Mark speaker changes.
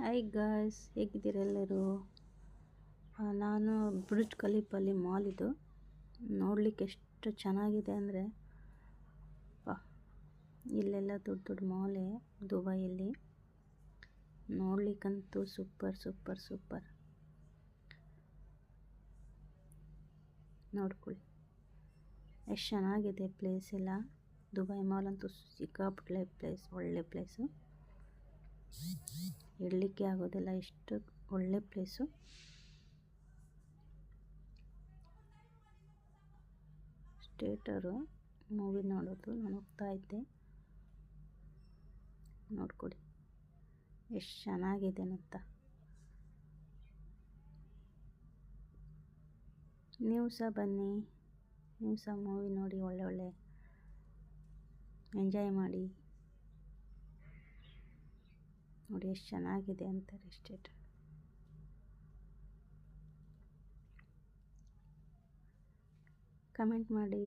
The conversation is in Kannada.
Speaker 1: ಹಾಯ್ ಗಾಯ್ಸ್, ಹೇಗಿದ್ದೀರ ಎಲ್ಲರೂ? ನಾನು ಬುರ್ಜ್ ಖಲೀಫಲ್ಲಿ ಮಾಲ್ ಇದು ನೋಡಲಿಕ್ಕೆ ಎಷ್ಟು ಚೆನ್ನಾಗಿದೆ ಅಂದರೆ ಇಲ್ಲೆಲ್ಲ ದೊಡ್ಡ ದೊಡ್ಡ ಮಾಲೇ ದುಬೈಯಲ್ಲಿ. ನೋಡ್ಲಿಕ್ಕಂತೂ ಸೂಪರ್ ಸೂಪರ್ ಸೂಪರ್. ನೋಡ್ಕೊಳ್ಳಿ ಎಷ್ಟು ಚೆನ್ನಾಗಿದೆ ಪ್ಲೇಸ್ ಎಲ್ಲ. ದುಬೈ ಮಾಲ್ ಅಂತೂ ಸಿಕ್ಕಾಪಟ್ಟೆ ಪ್ಲೇಸ್, ಒಳ್ಳೆ ಪ್ಲೇಸು, ಹೇಳಲಿಕ್ಕೆ ಆಗೋದಿಲ್ಲ, ಎಷ್ಟು ಒಳ್ಳೆ ಪ್ಲೇಸು. ಥಿಯೇಟರು ಮೂವಿ ನೋಡೋದು ನಾನು ಹೋಗ್ತಾ ಇದ್ದೆ. ನೋಡ್ಕೊಡಿ ಎಷ್ಟು ಚೆನ್ನಾಗಿದೆ ಅಂತ. ನೀವು ಸಹ ಬನ್ನಿ, ನೀವು ಸಹ ಮೂವಿ ನೋಡಿ, ಒಳ್ಳೆ ಎಂಜಾಯ್ ಮಾಡಿ. ನೋಡಿ ಎಷ್ಟು ಚೆನ್ನಾಗಿದೆ ಅಂತಾರೆ ಥಿಯೇಟರ್. ಕಮೆಂಟ್ ಮಾಡಿ.